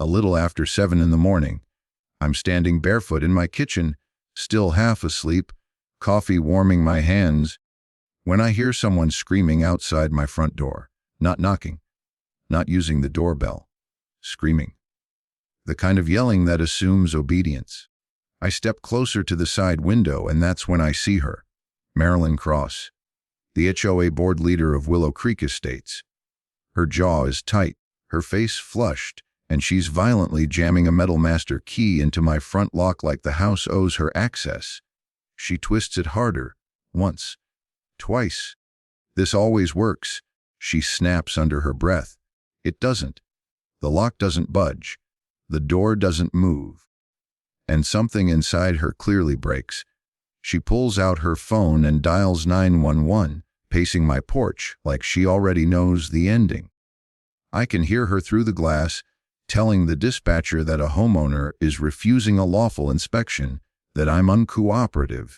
A little after 7 in the morning. I'm standing barefoot in my kitchen, still half asleep, coffee warming my hands, when I hear someone screaming outside my front door. Not knocking, not using the doorbell. Screaming. The kind of yelling that assumes obedience. I step closer to the side window, and that's when I see her. Marilyn Cross, the HOA board leader of Willow Creek Estates. Her jaw is tight, her face flushed, and she's violently jamming a metal master key into my front lock like the house owes her access. She twists it harder, once, twice. This always works, she snaps under her breath. It doesn't. The lock doesn't budge. The door doesn't move. And something inside her clearly breaks. She pulls out her phone and dials 911, pacing my porch like she already knows the ending. I can hear her through the glass, telling the dispatcher that a homeowner is refusing a lawful inspection, that I'm uncooperative,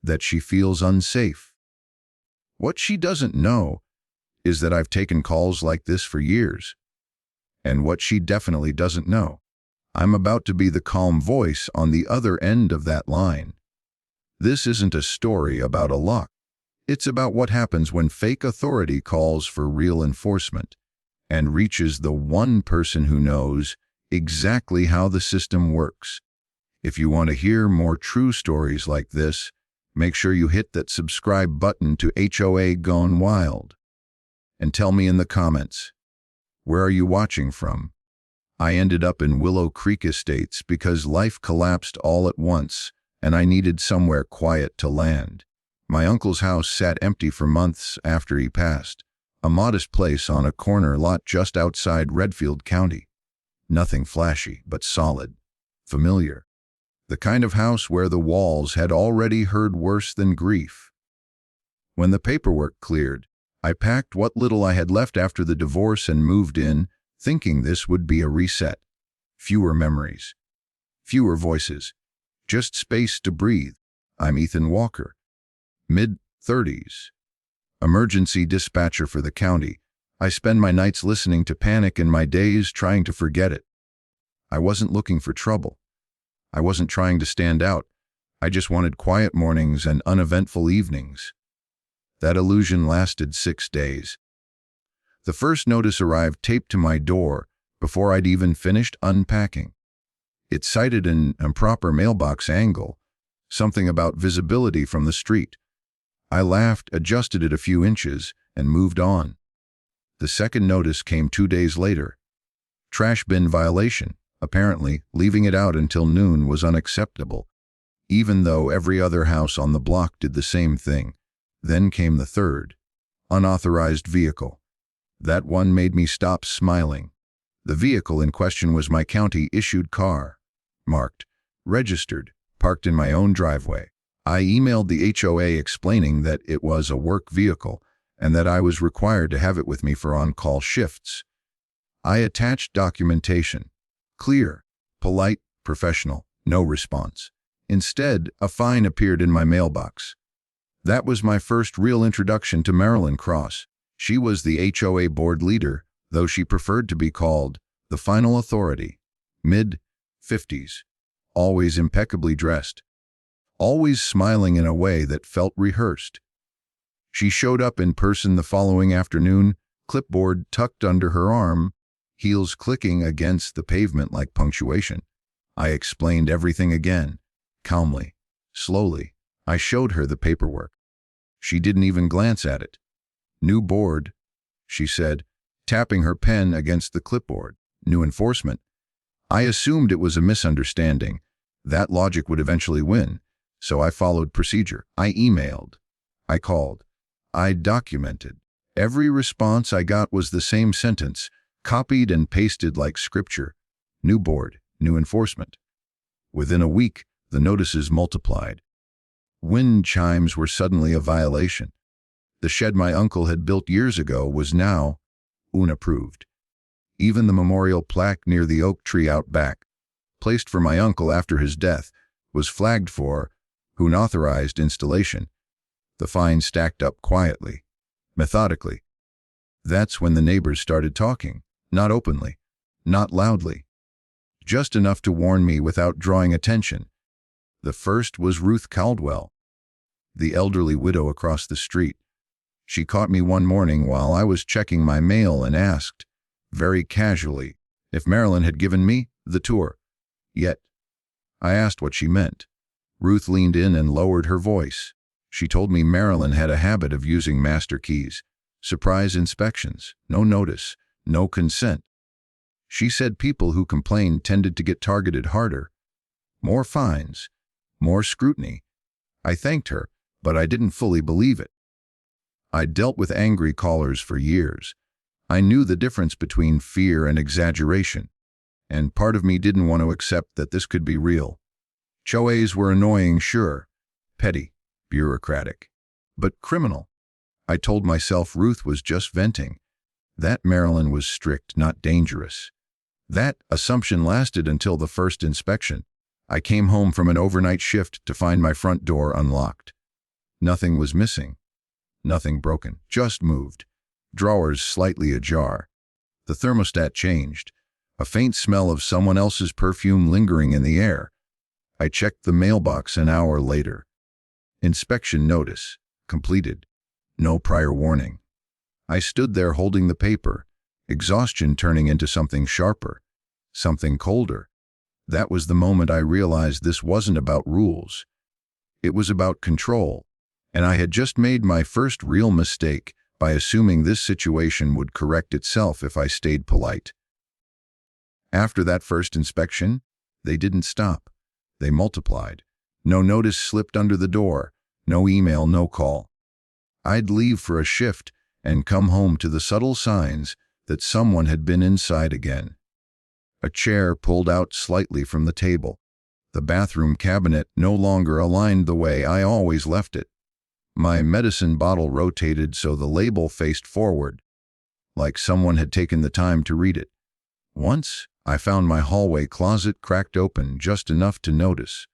that she feels unsafe. What she doesn't know is that I've taken calls like this for years. And what she definitely doesn't know, I'm about to be the calm voice on the other end of that line. This isn't a story about a lock. It's about what happens when fake authority calls for real enforcement and reaches the one person who knows exactly how the system works. If you want to hear more true stories like this, make sure you hit that subscribe button to HOA Gone Wild. And tell me in the comments, where are you watching from? I ended up in Willow Creek Estates because life collapsed all at once, and I needed somewhere quiet to land. My uncle's house sat empty for months after he passed, a modest place on a corner lot just outside Redfield County. Nothing flashy, but solid, familiar. The kind of house where the walls had already heard worse than grief. When the paperwork cleared, I packed what little I had left after the divorce and moved in, thinking this would be a reset. Fewer memories. Fewer voices. Just space to breathe. I'm Ethan Walker. Mid-30s. Emergency dispatcher for the county. I spend my nights listening to panic and my days trying to forget it. I wasn't looking for trouble. I wasn't trying to stand out. I just wanted quiet mornings and uneventful evenings. That illusion lasted 6 days. The first notice arrived taped to my door before I'd even finished unpacking. It cited an improper mailbox angle, something about visibility from the street. I laughed, adjusted it a few inches, and moved on. The second notice came 2 days later. Trash bin violation. Apparently, leaving it out until noon was unacceptable, even though every other house on the block did the same thing. Then came the third. Unauthorized vehicle. That one made me stop smiling. The vehicle in question was my county-issued car. Marked. Registered. Parked in my own driveway. I emailed the HOA explaining that it was a work vehicle and that I was required to have it with me for on-call shifts. I attached documentation. Clear, polite, professional, no response. Instead, a fine appeared in my mailbox. That was my first real introduction to Marilyn Cross. She was the HOA board leader, though she preferred to be called the final authority. Mid-50s. Always impeccably dressed. Always smiling in a way that felt rehearsed. She showed up in person the following afternoon, clipboard tucked under her arm, heels clicking against the pavement like punctuation. I explained everything again, calmly, slowly. I showed her the paperwork. She didn't even glance at it. New board, she said, tapping her pen against the clipboard. New enforcement. I assumed it was a misunderstanding. That logic would eventually win, so I followed procedure. I emailed. I called. I documented. Every response I got was the same sentence, copied and pasted like scripture. New board, new enforcement. Within a week, the notices multiplied. Wind chimes were suddenly a violation. The shed my uncle had built years ago was now unapproved. Even the memorial plaque near the oak tree out back, placed for my uncle after his death, was flagged for unauthorized installation. The fine stacked up quietly, methodically. That's when the neighbors started talking, not openly, not loudly, just enough to warn me without drawing attention. The first was Ruth Caldwell, the elderly widow across the street. She caught me one morning while I was checking my mail and asked, very casually, if Marilyn had given me the tour yet. I asked what she meant. Ruth leaned in and lowered her voice. She told me Marilyn had a habit of using master keys, surprise inspections, no notice, no consent. She said people who complained tended to get targeted harder. More fines, more scrutiny. I thanked her, but I didn't fully believe it. I'd dealt with angry callers for years. I knew the difference between fear and exaggeration, and part of me didn't want to accept that this could be real. HOAs were annoying, sure, petty, bureaucratic, but criminal. I told myself Ruth was just venting, that Marilyn was strict, not dangerous. That assumption lasted until the first inspection. I came home from an overnight shift to find my front door unlocked. Nothing was missing. Nothing broken, just moved. Drawers slightly ajar. The thermostat changed. A faint smell of someone else's perfume lingering in the air. I checked the mailbox an hour later. Inspection notice, completed. No prior warning. I stood there holding the paper, exhaustion turning into something sharper, something colder. That was the moment I realized this wasn't about rules. It was about control, and I had just made my first real mistake by assuming this situation would correct itself if I stayed polite. After that first inspection, they didn't stop. They multiplied. No notice slipped under the door, no email, no call. I'd leave for a shift and come home to the subtle signs that someone had been inside again. A chair pulled out slightly from the table. The bathroom cabinet no longer aligned the way I always left it. My medicine bottle rotated so the label faced forward, like someone had taken the time to read it. Once, I found my hallway closet cracked open just enough to notice.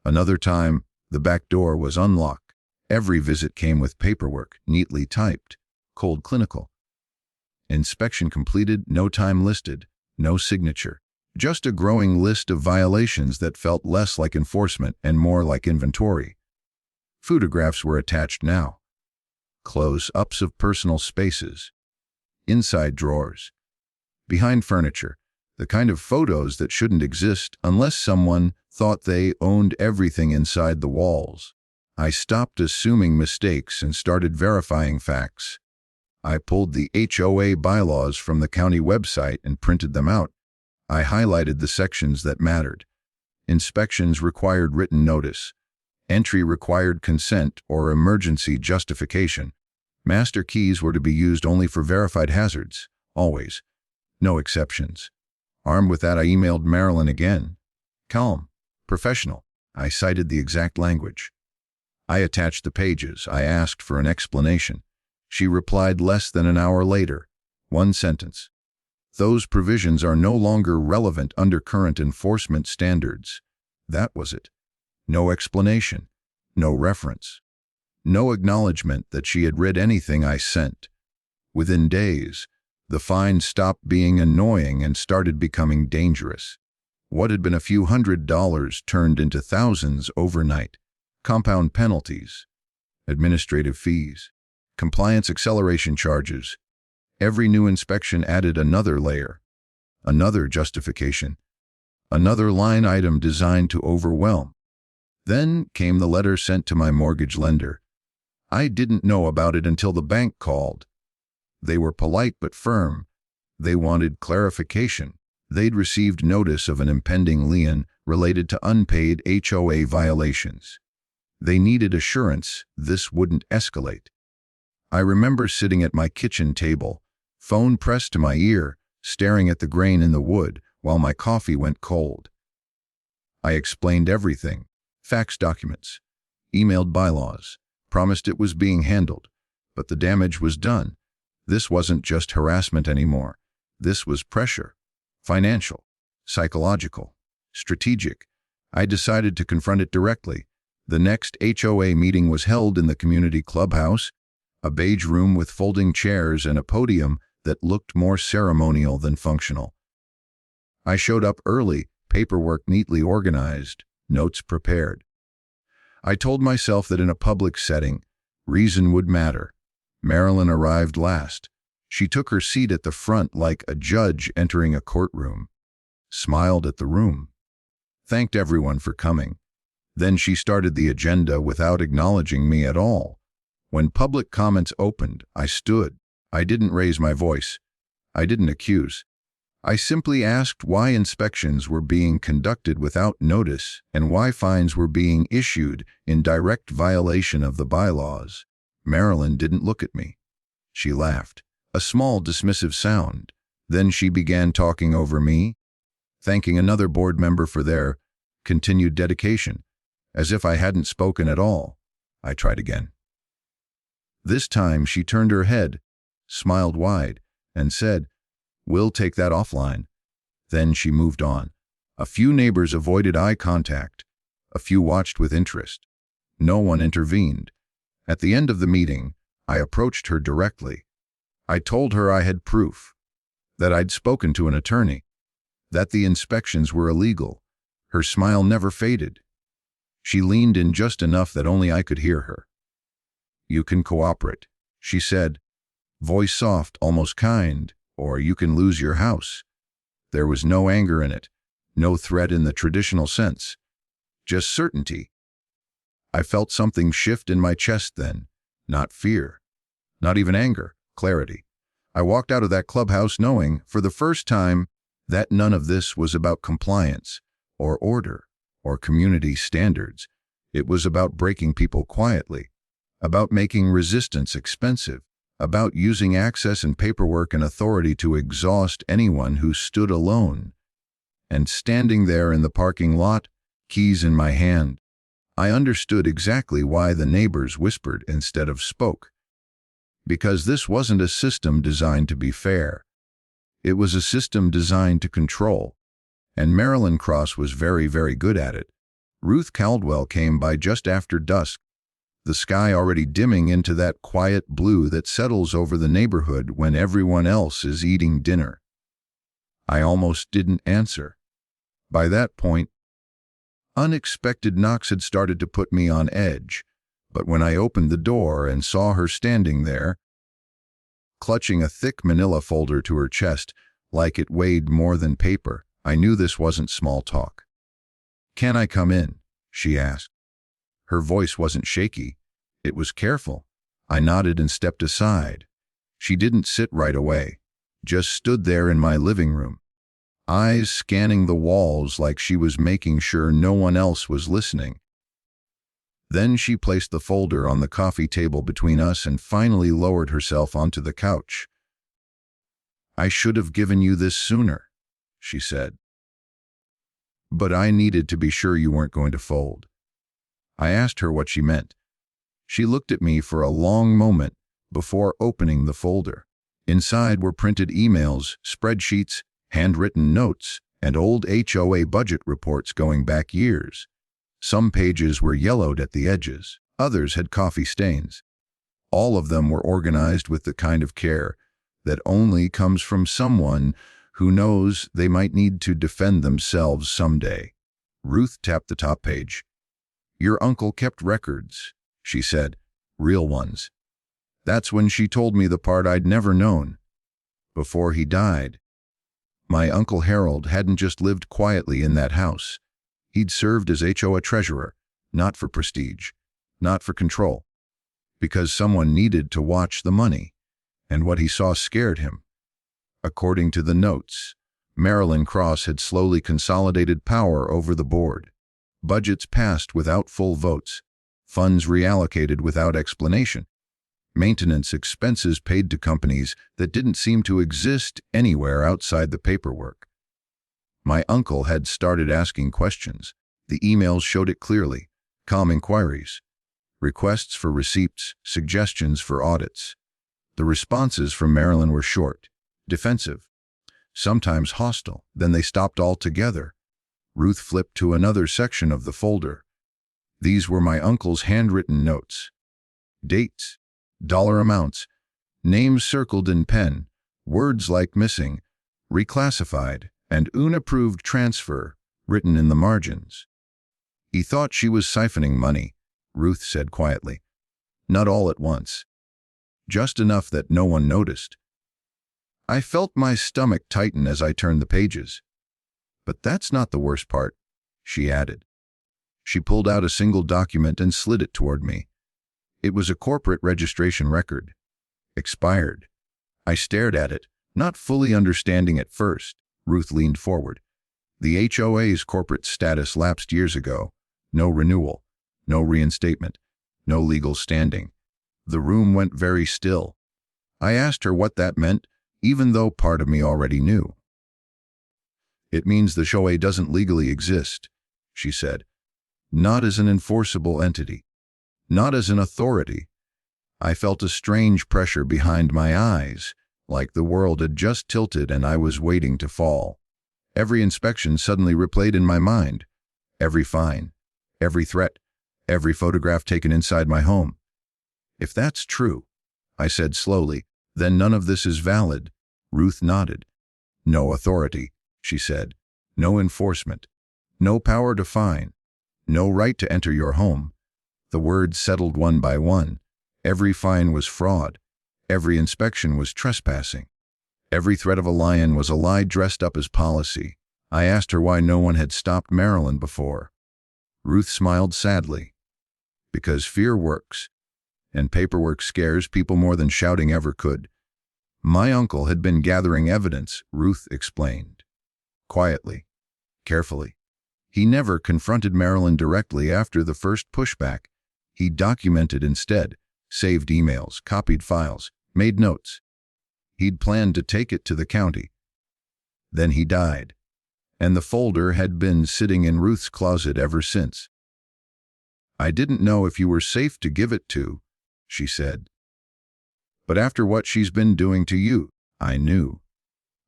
Another time, the back door was unlocked. Every visit came with paperwork, neatly typed, cold clinical. Inspection completed, no time listed, no signature. Just a growing list of violations that felt less like enforcement and more like inventory. Photographs were attached now. Close-ups of personal spaces. Inside drawers. Behind furniture. The kind of photos that shouldn't exist unless someone thought they owned everything inside the walls. I stopped assuming mistakes and started verifying facts. I pulled the HOA bylaws from the county website and printed them out. I highlighted the sections that mattered. Inspections required written notice. Entry required consent or emergency justification. Master keys were to be used only for verified hazards, always. No exceptions. Armed with that, I emailed Marilyn again. Calm, professional. I cited the exact language. I attached the pages. I asked for an explanation. She replied less than an hour later. One sentence. Those provisions are no longer relevant under current enforcement standards. That was it. No explanation. No reference. No acknowledgement that she had read anything I sent. Within days, the fine stopped being annoying and started becoming dangerous. What had been a few $100s turned into thousands overnight. Compound penalties, administrative fees, compliance acceleration charges. Every new inspection added another layer, another justification, another line item designed to overwhelm. Then came the letter sent to my mortgage lender. I didn't know about it until the bank called. They were polite but firm. They wanted clarification. They'd received notice of an impending lien related to unpaid HOA violations. They needed assurance this wouldn't escalate. I remember sitting at my kitchen table, phone pressed to my ear, staring at the grain in the wood while my coffee went cold. I explained everything, fax documents, emailed bylaws, promised it was being handled, but the damage was done. This wasn't just harassment anymore. This was pressure. Financial, psychological, strategic. I decided to confront it directly. The next HOA meeting was held in the community clubhouse, a beige room with folding chairs and a podium that looked more ceremonial than functional. I showed up early, paperwork neatly organized, notes prepared. I told myself that in a public setting, reason would matter. Marilyn arrived last. She took her seat at the front like a judge entering a courtroom, smiled at the room, thanked everyone for coming. Then she started the agenda without acknowledging me at all. When public comments opened, I stood. I didn't raise my voice. I didn't accuse. I simply asked why inspections were being conducted without notice and why fines were being issued in direct violation of the bylaws. Marilyn didn't look at me. She laughed, a small dismissive sound. Then she began talking over me, thanking another board member for their continued dedication, as if I hadn't spoken at all. I tried again. This time she turned her head, smiled wide, and said, "We'll take that offline." Then she moved on. A few neighbors avoided eye contact. A few watched with interest. No one intervened. At the end of the meeting, I approached her directly. I told her I had proof, that I'd spoken to an attorney, that the inspections were illegal. Her smile never faded. She leaned in just enough that only I could hear her. "You can cooperate," she said, voice soft, almost kind, "or you can lose your house." There was no anger in it, no threat in the traditional sense, just certainty. I felt something shift in my chest then, not fear, not even anger, clarity. I walked out of that clubhouse knowing, for the first time, that none of this was about compliance, or order, or community standards. It was about breaking people quietly, about making resistance expensive, about using access and paperwork and authority to exhaust anyone who stood alone. And standing there in the parking lot, keys in my hand, I understood exactly why the neighbors whispered instead of spoke. Because this wasn't a system designed to be fair. It was a system designed to control. And Marilyn Cross was very, very good at it. Ruth Caldwell came by just after dusk, the sky already dimming into that quiet blue that settles over the neighborhood when everyone else is eating dinner. I almost didn't answer. By that point, unexpected knocks had started to put me on edge, but when I opened the door and saw her standing there, clutching a thick manila folder to her chest like it weighed more than paper, I knew this wasn't small talk. "Can I come in?" she asked. Her voice wasn't shaky. It was careful. I nodded and stepped aside. She didn't sit right away, just stood there in my living room, eyes scanning the walls like she was making sure no one else was listening. Then she placed the folder on the coffee table between us and finally lowered herself onto the couch. "I should have given you this sooner," she said. "But I needed to be sure you weren't going to fold." I asked her what she meant. She looked at me for a long moment before opening the folder. Inside were printed emails, spreadsheets, handwritten notes, and old HOA budget reports going back years. Some pages were yellowed at the edges. Others had coffee stains. All of them were organized with the kind of care that only comes from someone who knows they might need to defend themselves someday. Ruth tapped the top page. "Your uncle kept records," she said, "real ones." That's when she told me the part I'd never known. Before he died, my Uncle Harold hadn't just lived quietly in that house. He'd served as HOA treasurer, not for prestige, not for control, because someone needed to watch the money, and what he saw scared him. According to the notes, Marilyn Cross had slowly consolidated power over the board. Budgets passed without full votes, funds reallocated without explanation, maintenance expenses paid to companies that didn't seem to exist anywhere outside the paperwork. My uncle had started asking questions. The emails showed it clearly. Calm inquiries, requests for receipts, suggestions for audits. The responses from Marilyn were short, defensive, sometimes hostile. Then they stopped altogether. Ruth flipped to another section of the folder. These were my uncle's handwritten notes. Dates, dollar amounts, names circled in pen, words like missing, reclassified, and unapproved transfer written in the margins. He thought she was siphoning money, Ruth said quietly. Not all at once. Just enough that no one noticed. I felt my stomach tighten as I turned the pages. But that's not the worst part, she added. She pulled out a single document and slid it toward me. It was a corporate registration record. Expired. I stared at it, not fully understanding at first. Ruth leaned forward. The HOA's corporate status lapsed years ago. No renewal. No reinstatement. No legal standing. The room went very still. I asked her what that meant, even though part of me already knew. It means the HOA doesn't legally exist, she said. Not as an enforceable entity. Not as an authority. I felt a strange pressure behind my eyes, like the world had just tilted and I was waiting to fall. Every inspection suddenly replayed in my mind. Every fine. Every threat. Every photograph taken inside my home. If that's true, I said slowly, then none of this is valid. Ruth nodded. No authority, she said. No enforcement. No power to fine. No right to enter your home. The words settled one by one. Every fine was fraud. Every inspection was trespassing. Every threat of a lion was a lie dressed up as policy. I asked her why no one had stopped Marilyn before. Ruth smiled sadly. Because fear works. And paperwork scares people more than shouting ever could. My uncle had been gathering evidence, Ruth explained. Quietly. Carefully. He never confronted Marilyn directly after the first pushback. He documented instead, saved emails, copied files, made notes. He'd planned to take it to the county. Then he died, and the folder had been sitting in Ruth's closet ever since. I didn't know if you were safe to give it to, she said. But after what she's been doing to you, I knew.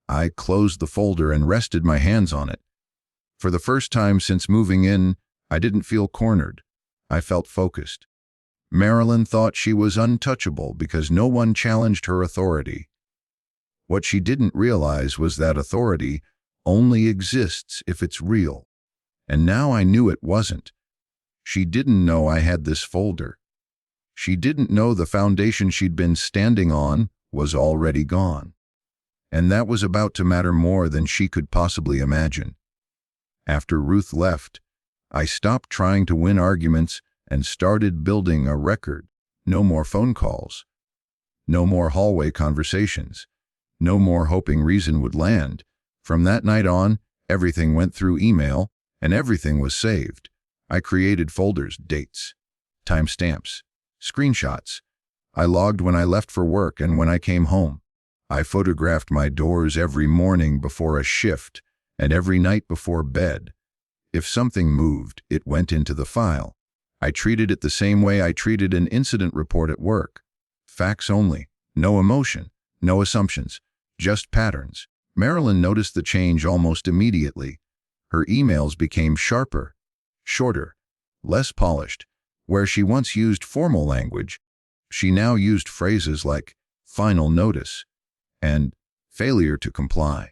I closed the folder and rested my hands on it. For the first time since moving in, I didn't feel cornered. I felt focused. Marilyn thought she was untouchable because no one challenged her authority. What she didn't realize was that authority only exists if it's real. And now I knew it wasn't. She didn't know I had this folder. She didn't know the foundation she'd been standing on was already gone. And that was about to matter more than she could possibly imagine. After Ruth left, I stopped trying to win arguments and started building a record. No more phone calls. No more hallway conversations. No more hoping reason would land. From that night on, everything went through email, and everything was saved. I created folders, dates, timestamps, screenshots. I logged when I left for work and when I came home. I photographed my doors every morning before a shift and every night before bed. If something moved, it went into the file. I treated it the same way I treated an incident report at work. Facts only, no emotion, no assumptions, just patterns. Marilyn noticed the change almost immediately. Her emails became sharper, shorter, less polished. Where she once used formal language, she now used phrases like final notice and failure to comply.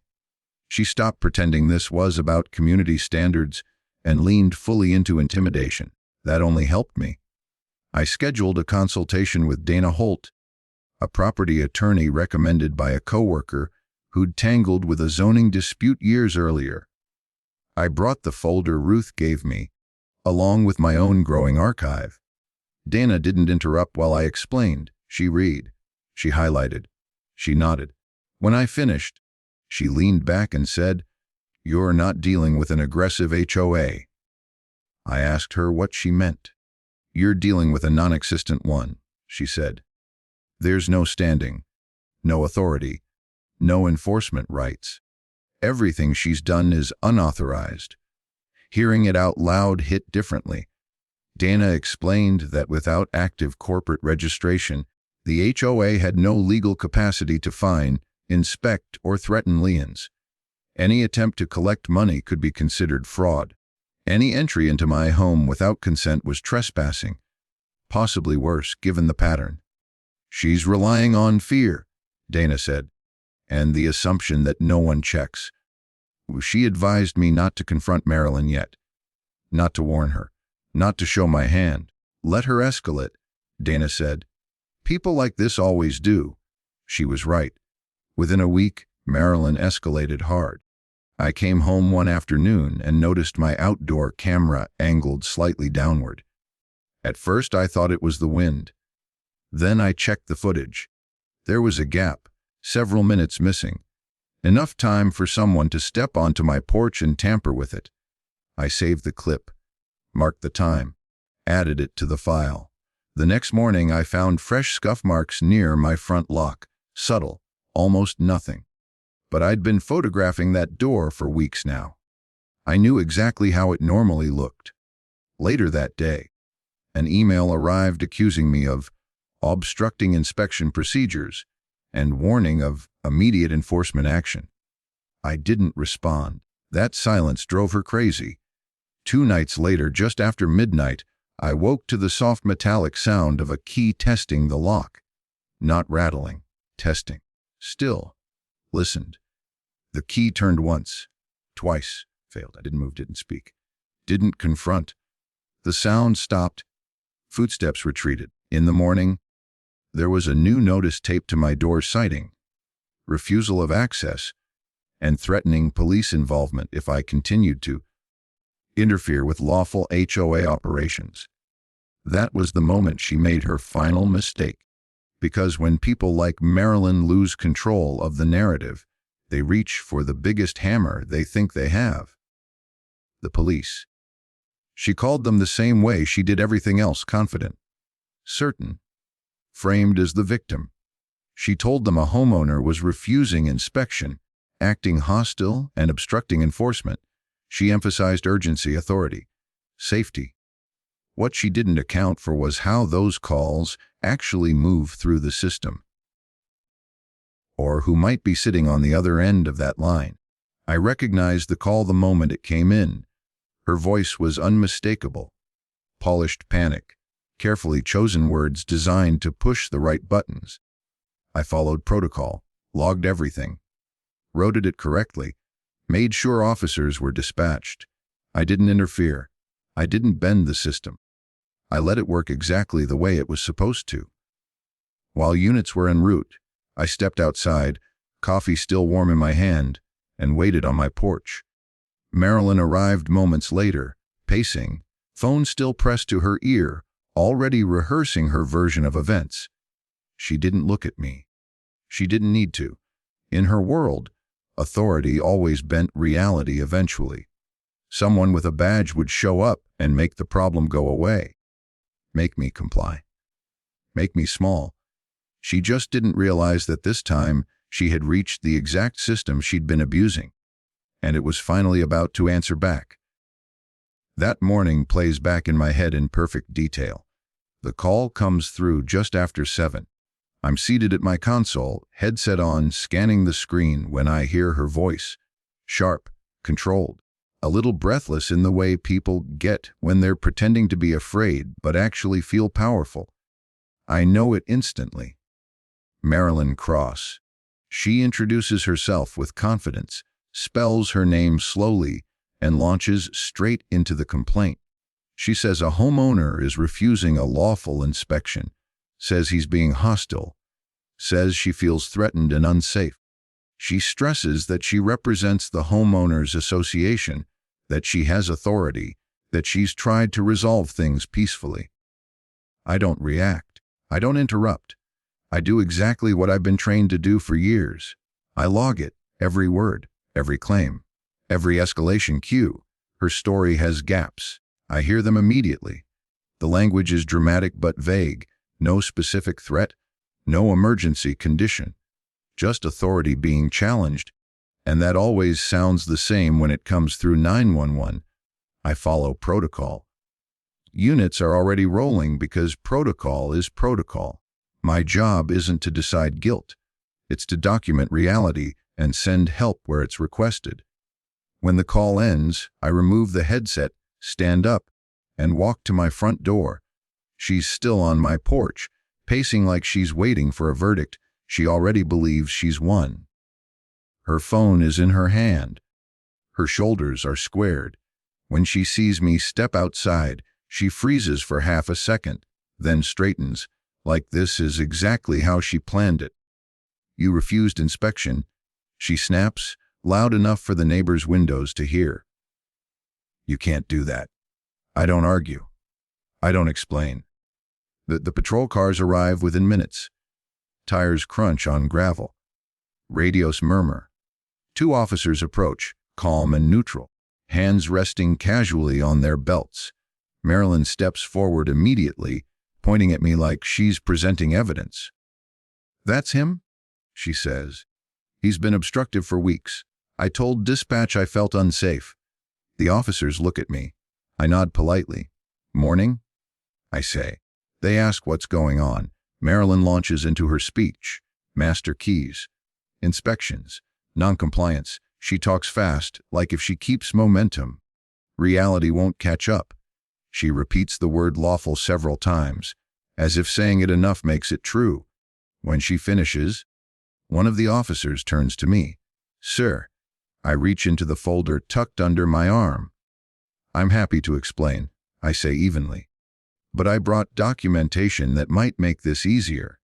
She stopped pretending this was about community standards and leaned fully into intimidation. That only helped me. I scheduled a consultation with Dana Holt, a property attorney recommended by a coworker who'd tangled with a zoning dispute years earlier. I brought the folder Ruth gave me, along with my own growing archive. Dana didn't interrupt while I explained. She read. She highlighted. She nodded. When I finished, she leaned back and said, "You're not dealing with an aggressive HOA." I asked her what she meant. "You're dealing with a non-existent one," she said. "There's no standing, no authority, no enforcement rights. Everything she's done is unauthorized." Hearing it out loud hit differently. Dana explained that without active corporate registration, the HOA had no legal capacity to fine, inspect, or threaten liens. Any attempt to collect money could be considered fraud. Any entry into my home without consent was trespassing, possibly worse given the pattern. "She's relying on fear," Dana said, "and the assumption that no one checks. She advised me not to confront Marilyn yet, not to warn her, not to show my hand. Let her escalate, Dana said. People like this always do. She was right. Within a week, Marilyn escalated hard. I came home one afternoon and noticed my outdoor camera angled slightly downward. At first, I thought it was the wind. Then I checked the footage. There was a gap, several minutes missing. Enough time for someone to step onto my porch and tamper with it. I saved the clip, marked the time, added it to the file. The next morning, I found fresh scuff marks near my front lock, subtle, almost nothing. But I'd been photographing that door for weeks now. I knew exactly how it normally looked. Later that day, an email arrived accusing me of obstructing inspection procedures and warning of immediate enforcement action. I didn't respond. That silence drove her crazy. 2 nights later, just after midnight, I woke to the soft metallic sound of a key testing the lock. Not rattling, testing. Still. Listened. The key turned once, twice, failed. I didn't move, didn't speak, didn't confront. The sound stopped. Footsteps retreated. In the morning, there was a new notice taped to my door citing refusal of access and threatening police involvement if I continued to interfere with lawful HOA operations. That was the moment she made her final mistake. Because when people like Marilyn lose control of the narrative, they reach for the biggest hammer they think they have. The police. She called them the same way she did everything else, confident, certain, framed as the victim. She told them a homeowner was refusing inspection, acting hostile and obstructing enforcement. She emphasized urgency, authority, safety. What she didn't account for was how those calls actually move through the system, or who might be sitting on the other end of that line. I recognized the call the moment it came in. Her voice was unmistakable, polished panic, carefully chosen words designed to push the right buttons. I followed protocol, logged everything, wrote it correctly, made sure officers were dispatched. I didn't interfere. I didn't bend the system. I let it work exactly the way it was supposed to. While units were en route, I stepped outside, coffee still warm in my hand, and waited on my porch. Marilyn arrived moments later, pacing, phone still pressed to her ear, already rehearsing her version of events. She didn't look at me. She didn't need to. In her world, authority always bent reality eventually. Someone with a badge would show up and make the problem go away. Make me comply. Make me small. She just didn't realize that this time she had reached the exact system she'd been abusing, and it was finally about to answer back. That morning plays back in my head in perfect detail. The call comes through just after 7. I'm seated at my console, headset on, scanning the screen when I hear her voice. Sharp, controlled, a little breathless in the way people get when they're pretending to be afraid but actually feel powerful. I know it instantly. Marilyn Cross. She introduces herself with confidence, spells her name slowly, and launches straight into the complaint. She says a homeowner is refusing a lawful inspection, says he's being hostile, says she feels threatened and unsafe. She stresses that she represents the homeowners association, that she has authority, that she's tried to resolve things peacefully. I don't react. I don't interrupt. I do exactly what I've been trained to do for years. I log it, every word, every claim, every escalation cue. Her story has gaps. I hear them immediately. The language is dramatic but vague, no specific threat, no emergency condition, just authority being challenged, and that always sounds the same when it comes through 911. I follow protocol. Units are already rolling because protocol is protocol. My job isn't to decide guilt. It's to document reality and send help where it's requested. When the call ends, I remove the headset, stand up, and walk to my front door. She's still on my porch, pacing like she's waiting for a verdict she already believes she's won. Her phone is in her hand. Her shoulders are squared. When she sees me step outside, she freezes for half a second, then straightens, like this is exactly how she planned it. "You refused inspection," she snaps, loud enough for the neighbor's windows to hear. "You can't do that." I don't argue. I don't explain. The patrol cars arrive within minutes. Tires crunch on gravel. Radios murmur. 2 officers approach, calm and neutral, hands resting casually on their belts. Marilyn steps forward immediately, pointing at me like she's presenting evidence. "That's him?" she says. "He's been obstructive for weeks. I told dispatch I felt unsafe." The officers look at me. I nod politely. "Morning?" I say. They ask what's going on. Marilyn launches into her speech. Master keys. Inspections. Noncompliance. She talks fast, like if she keeps momentum, reality won't catch up. She repeats the word lawful several times, as if saying it enough makes it true. When she finishes, one of the officers turns to me. "Sir." I reach into the folder tucked under my arm. "I'm happy to explain," I say evenly. "But I brought documentation that might make this easier."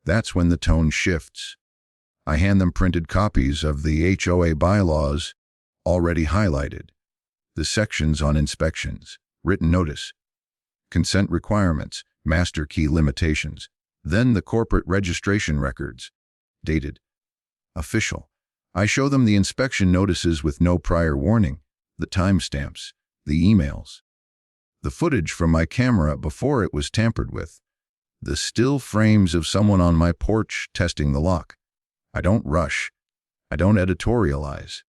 That's when the tone shifts. I hand them printed copies of the HOA bylaws, already highlighted, the sections on inspections, written notice, consent requirements, master key limitations, then the corporate registration records, dated, official. I show them the inspection notices with no prior warning, the timestamps, the emails, the footage from my camera before it was tampered with, the still frames of someone on my porch testing the lock. I don't rush. I don't editorialize.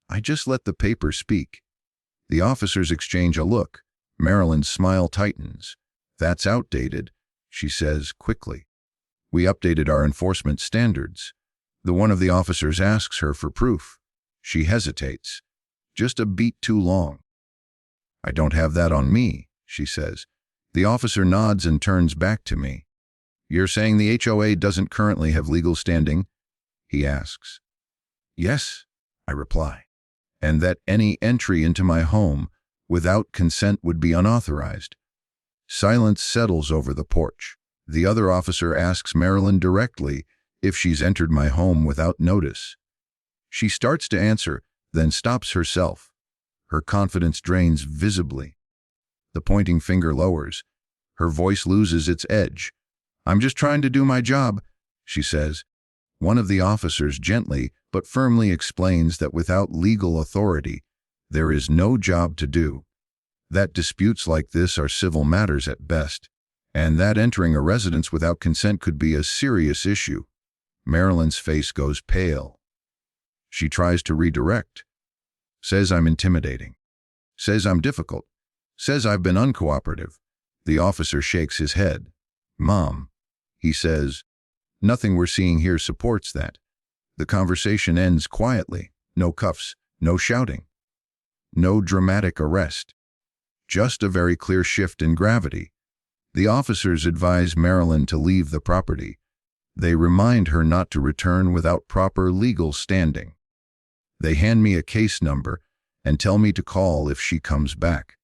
I just let the paper speak. The officers exchange a look. Marilyn's smile tightens. "That's outdated," she says quickly. "We updated our enforcement standards." The one of the officers asks her for proof. She hesitates. "Just a beat too long." "I don't have that on me," she says. The officer nods and turns back to me. "You're saying the HOA doesn't currently have legal standing?" he asks. "Yes," I reply. "And that any entry into my home without consent would be unauthorized." Silence settles over the porch. The other officer asks Marilyn directly if she's entered my home without notice. She starts to answer, then stops herself. Her confidence drains visibly. The pointing finger lowers. Her voice loses its edge. "I'm just trying to do my job," she says. One of the officers gently but firmly explains that without legal authority, there is no job to do. That disputes like this are civil matters at best, and that entering a residence without consent could be a serious issue. Marilyn's face goes pale. She tries to redirect. Says I'm intimidating. Says I'm difficult. Says I've been uncooperative. The officer shakes his head. "Mom," he says, "nothing we're seeing here supports that." The conversation ends quietly. No cuffs, no shouting, no dramatic arrest. Just a very clear shift in gravity. The officers advise Marilyn to leave the property. They remind her not to return without proper legal standing. They hand me a case number and tell me to call if she comes back.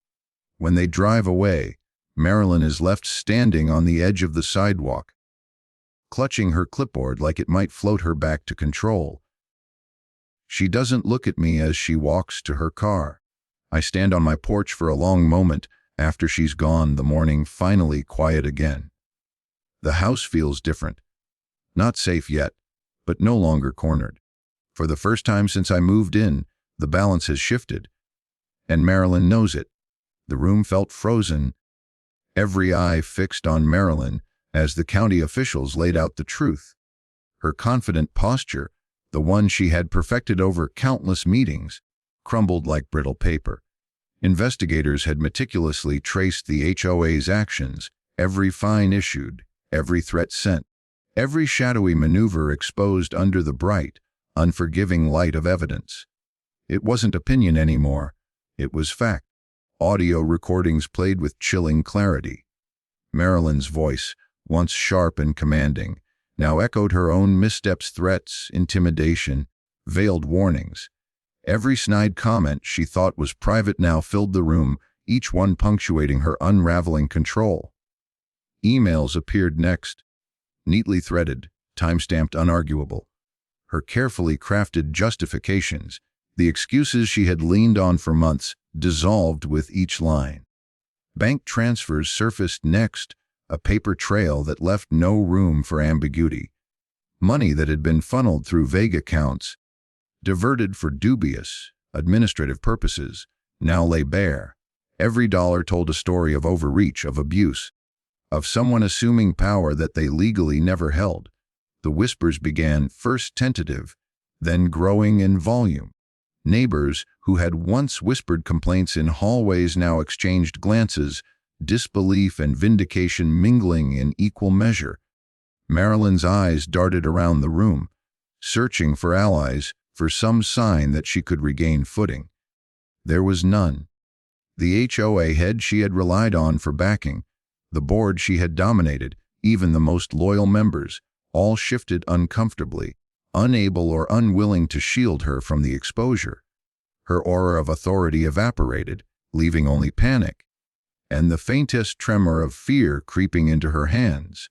When they drive away, Marilyn is left standing on the edge of the sidewalk, clutching her clipboard like it might float her back to control. She doesn't look at me as she walks to her car. I stand on my porch for a long moment after she's gone, the morning finally quiet again. The house feels different. Not safe yet, but no longer cornered. For the first time since I moved in, the balance has shifted. And Marilyn knows it. The room felt frozen, every eye fixed on Marilyn as the county officials laid out the truth. Her confident posture, the one she had perfected over countless meetings, crumbled like brittle paper. Investigators had meticulously traced the HOA's actions, every fine issued, every threat sent, every shadowy maneuver exposed under the bright, unforgiving light of evidence. It wasn't opinion anymore. It was fact. Audio recordings played with chilling clarity. Marilyn's voice, once sharp and commanding, now echoed her own missteps, threats, intimidation, veiled warnings. Every snide comment she thought was private now filled the room, each one punctuating her unraveling control. Emails appeared next, neatly threaded, time-stamped unarguable. Her carefully crafted justifications, the excuses she had leaned on for months, dissolved with each line. Bank transfers surfaced next, a paper trail that left no room for ambiguity. Money that had been funneled through vague accounts, diverted for dubious, administrative purposes, now lay bare. Every dollar told a story of overreach, of abuse, of someone assuming power that they legally never held. The whispers began, first tentative, then growing in volume. Neighbors who had once whispered complaints in hallways now exchanged glances, disbelief and vindication mingling in equal measure. Marilyn's eyes darted around the room, searching for allies, for some sign that she could regain footing. There was none. The HOA head she had relied on for backing, the board she had dominated, even the most loyal members, all shifted uncomfortably, unable or unwilling to shield her from the exposure. Her aura of authority evaporated, leaving only panic, and the faintest tremor of fear creeping into her hands.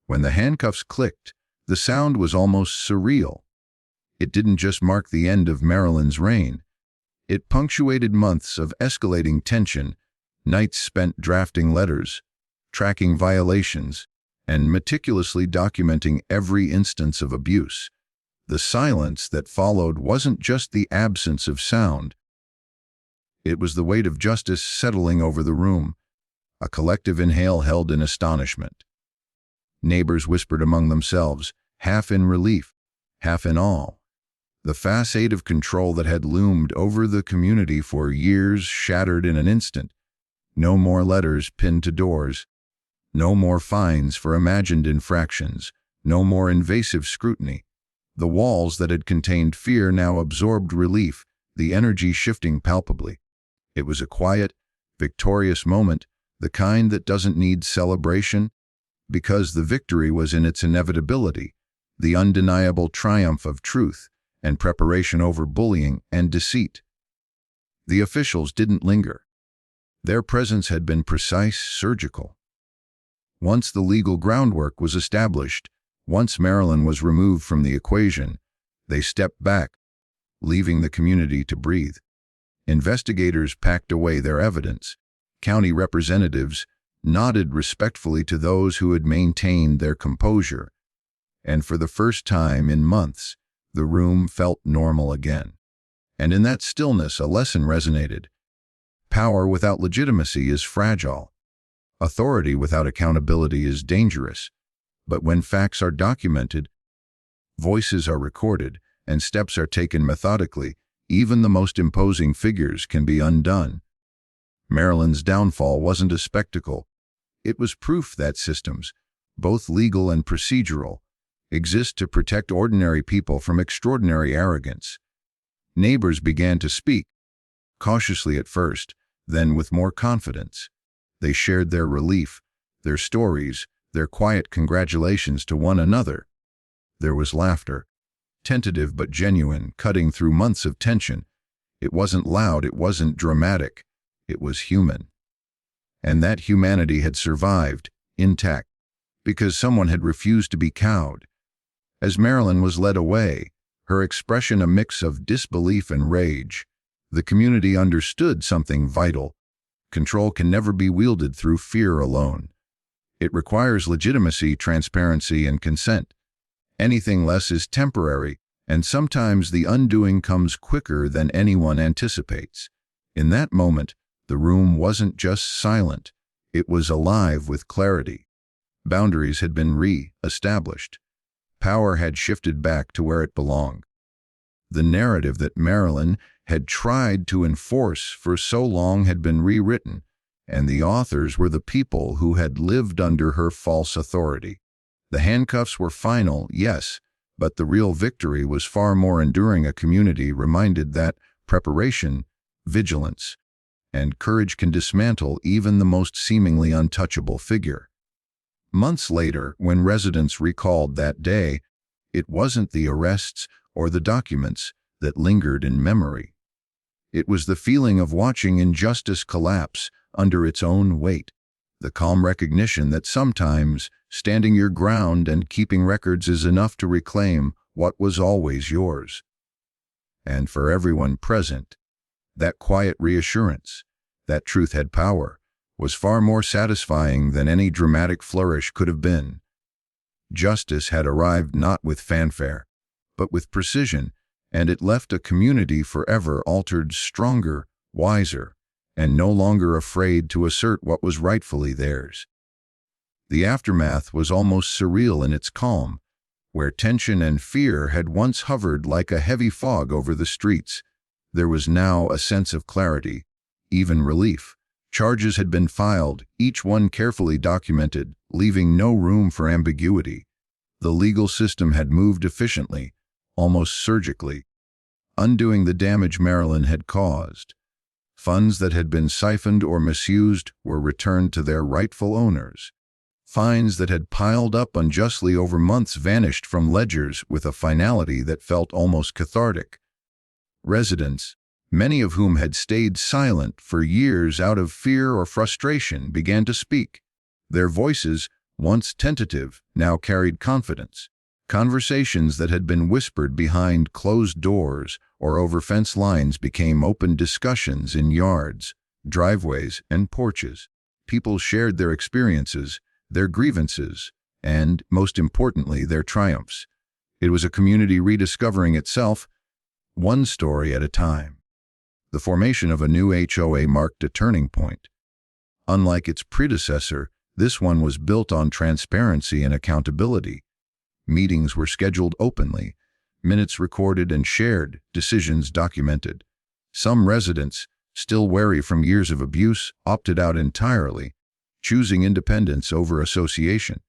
When the handcuffs clicked, the sound was almost surreal. It didn't just mark the end of Marilyn's reign. It punctuated months of escalating tension, nights spent drafting letters, tracking violations, and meticulously documenting every instance of abuse. The silence that followed wasn't just the absence of sound. It was the weight of justice settling over the room, a collective inhale held in astonishment. Neighbors whispered among themselves, half in relief, half in awe. The facade of control that had loomed over the community for years shattered in an instant. No more letters pinned to doors. No more fines for imagined infractions. No more invasive scrutiny. The walls that had contained fear now absorbed relief, the energy shifting palpably. It was a quiet, victorious moment, the kind that doesn't need celebration, because the victory was in its inevitability, the undeniable triumph of truth and preparation over bullying and deceit. The officials didn't linger. Their presence had been precise, surgical. Once the legal groundwork was established, once Marilyn was removed from the equation, they stepped back, leaving the community to breathe. Investigators packed away their evidence. County representatives nodded respectfully to those who had maintained their composure. And for the first time in months, the room felt normal again. And in that stillness, a lesson resonated. Power without legitimacy is fragile. Authority without accountability is dangerous. But when facts are documented, voices are recorded, and steps are taken methodically, even the most imposing figures can be undone. Marilyn's downfall wasn't a spectacle. It was proof that systems, both legal and procedural, exist to protect ordinary people from extraordinary arrogance. Neighbors began to speak, cautiously at first, then with more confidence. They shared their relief, their stories, their quiet congratulations to one another. There was laughter, tentative but genuine, cutting through months of tension. It wasn't loud, it wasn't dramatic, it was human. And that humanity had survived, intact, because someone had refused to be cowed. As Marilyn was led away, her expression a mix of disbelief and rage, the community understood something vital. Control can never be wielded through fear alone. It requires legitimacy, transparency, and consent. Anything less is temporary, and sometimes the undoing comes quicker than anyone anticipates. In that moment, the room wasn't just silent, it was alive with clarity. Boundaries had been re-established. Power had shifted back to where it belonged. The narrative that Marilyn had tried to enforce for so long had been rewritten, and the authors were the people who had lived under her false authority. The handcuffs were final, yes, but the real victory was far more enduring. A community reminded that preparation, vigilance, and courage can dismantle even the most seemingly untouchable figure. Months later, when residents recalled that day, it wasn't the arrests or the documents that lingered in memory. It was the feeling of watching injustice collapse under its own weight, the calm recognition that sometimes standing your ground and keeping records is enough to reclaim what was always yours. And for everyone present, that quiet reassurance, that truth had power, was far more satisfying than any dramatic flourish could have been. Justice had arrived not with fanfare, but with precision, and it left a community forever altered, stronger, wiser, and no longer afraid to assert what was rightfully theirs. The aftermath was almost surreal in its calm. Where tension and fear had once hovered like a heavy fog over the streets, there was now a sense of clarity, even relief. Charges had been filed, each one carefully documented, leaving no room for ambiguity. The legal system had moved efficiently, almost surgically, undoing the damage Maryland had caused. Funds that had been siphoned or misused were returned to their rightful owners. Fines that had piled up unjustly over months vanished from ledgers with a finality that felt almost cathartic. Residents, many of whom had stayed silent for years out of fear or frustration, began to speak. Their voices, once tentative, now carried confidence. Conversations that had been whispered behind closed doors or over fence lines became open discussions in yards, driveways, and porches. People shared their experiences, their grievances, and, most importantly, their triumphs. It was a community rediscovering itself, one story at a time. The formation of a new HOA marked a turning point. Unlike its predecessor, this one was built on transparency and accountability. Meetings were scheduled openly, minutes recorded and shared, decisions documented. Some residents, still wary from years of abuse, opted out entirely, choosing independence over association.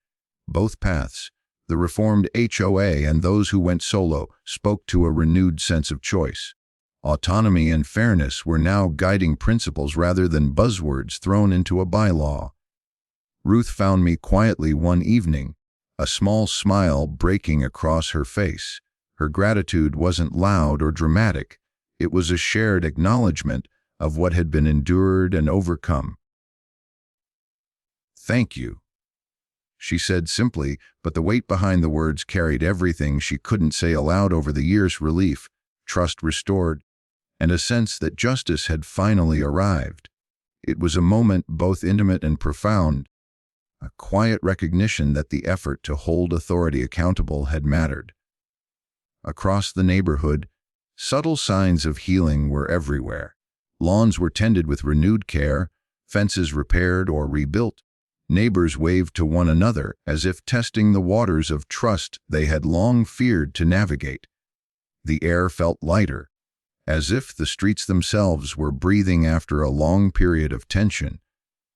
Both paths, the reformed HOA and those who went solo, spoke to a renewed sense of choice. Autonomy and fairness were now guiding principles rather than buzzwords thrown into a bylaw. Ruth found me quietly one evening, a small smile breaking across her face. Her gratitude wasn't loud or dramatic. It was a shared acknowledgement of what had been endured and overcome. "Thank you," she said simply, but the weight behind the words carried everything she couldn't say aloud over the years: relief, trust restored, and a sense that justice had finally arrived. It was a moment both intimate and profound, a quiet recognition that the effort to hold authority accountable had mattered. Across the neighborhood, subtle signs of healing were everywhere. Lawns were tended with renewed care, fences repaired or rebuilt. Neighbors waved to one another as if testing the waters of trust they had long feared to navigate. The air felt lighter, as if the streets themselves were breathing after a long period of tension.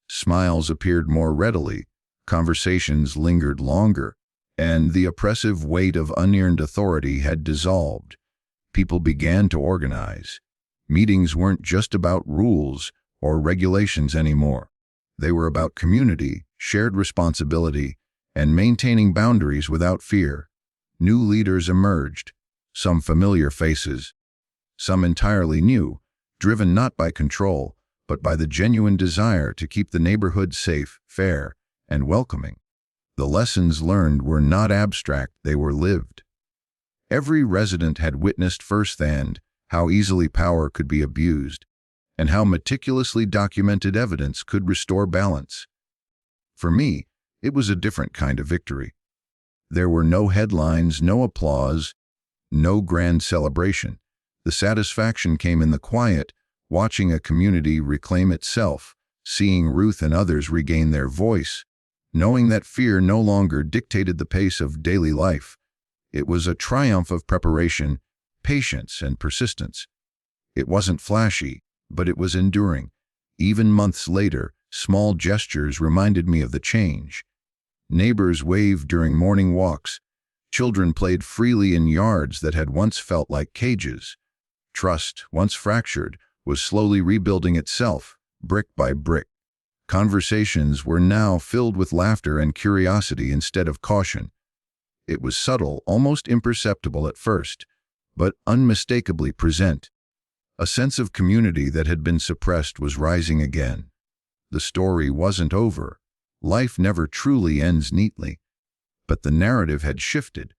Smiles appeared more readily, conversations lingered longer, and the oppressive weight of unearned authority had dissolved. People began to organize. Meetings weren't just about rules or regulations anymore. They were about community, shared responsibility, and maintaining boundaries without fear. New leaders emerged, some familiar faces, some entirely new, driven not by control, but by the genuine desire to keep the neighborhood safe, fair, and welcoming. The lessons learned were not abstract, they were lived. Every resident had witnessed firsthand how easily power could be abused, and how meticulously documented evidence could restore balance. For me, it was a different kind of victory. There were no headlines, no applause, no grand celebration. The satisfaction came in the quiet, watching a community reclaim itself, seeing Ruth and others regain their voice, knowing that fear no longer dictated the pace of daily life. It was a triumph of preparation, patience, and persistence. It wasn't flashy, but it was enduring. Even months later, small gestures reminded me of the change. Neighbors waved during morning walks. Children played freely in yards that had once felt like cages. Trust, once fractured, was slowly rebuilding itself, brick by brick. Conversations were now filled with laughter and curiosity instead of caution. It was subtle, almost imperceptible at first, but unmistakably present. A sense of community that had been suppressed was rising again. The story wasn't over. Life never truly ends neatly. But the narrative had shifted.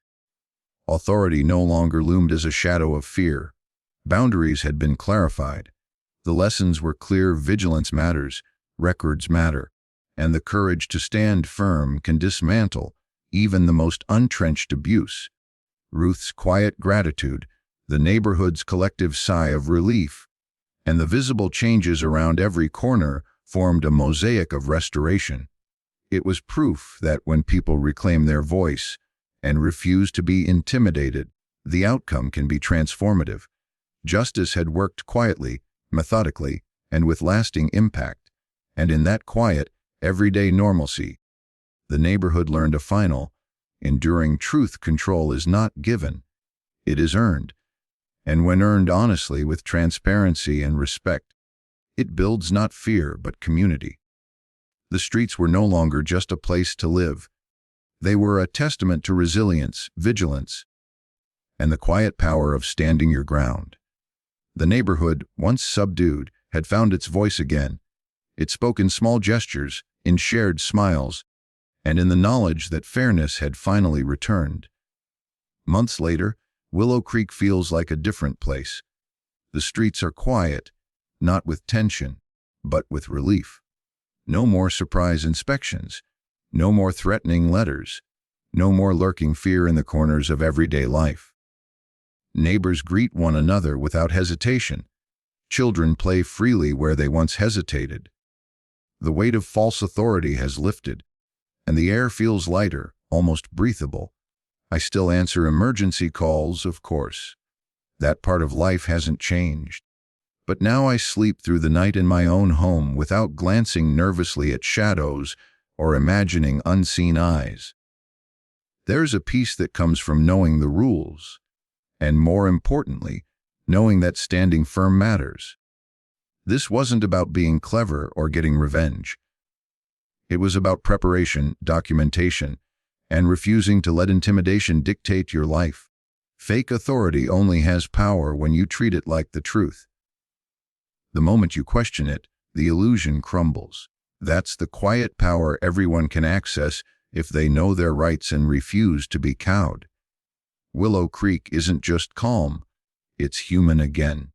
Authority no longer loomed as a shadow of fear. Boundaries had been clarified. The lessons were clear: vigilance matters, records matter, and the courage to stand firm can dismantle even the most untrenched abuse. Ruth's quiet gratitude, the neighborhood's collective sigh of relief, and the visible changes around every corner formed a mosaic of restoration. It was proof that when people reclaim their voice and refuse to be intimidated, the outcome can be transformative. Justice had worked quietly, methodically, and with lasting impact. And in that quiet, everyday normalcy, the neighborhood learned a final, enduring truth: control is not given, it is earned. And when earned honestly, with transparency and respect, it builds not fear but community. The streets were no longer just a place to live. They were a testament to resilience, vigilance, and the quiet power of standing your ground. The neighborhood, once subdued, had found its voice again. It spoke in small gestures, in shared smiles, and in the knowledge that fairness had finally returned. Months later, Willow Creek feels like a different place. The streets are quiet, not with tension, but with relief. No more surprise inspections, no more threatening letters, no more lurking fear in the corners of everyday life. Neighbors greet one another without hesitation. Children play freely where they once hesitated. The weight of false authority has lifted, and the air feels lighter, almost breathable. I still answer emergency calls, of course. That part of life hasn't changed. But now I sleep through the night in my own home without glancing nervously at shadows or imagining unseen eyes. There's a peace that comes from knowing the rules, and more importantly, knowing that standing firm matters. This wasn't about being clever or getting revenge. It was about preparation, documentation, and refusing to let intimidation dictate your life. Fake authority only has power when you treat it like the truth. The moment you question it, the illusion crumbles. That's the quiet power everyone can access if they know their rights and refuse to be cowed. Willow Creek isn't just calm, it's human again.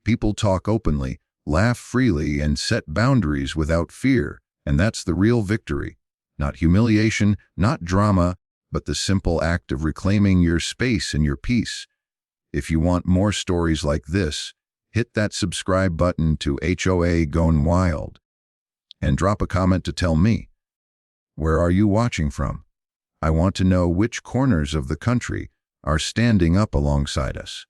People talk openly, laugh freely, and set boundaries without fear, and that's the real victory. Not humiliation, not drama, but the simple act of reclaiming your space and your peace. If you want more stories like this, hit that subscribe button to HOA Gone Wild, and drop a comment to tell me, where are you watching from? I want to know which corners of the country are standing up alongside us.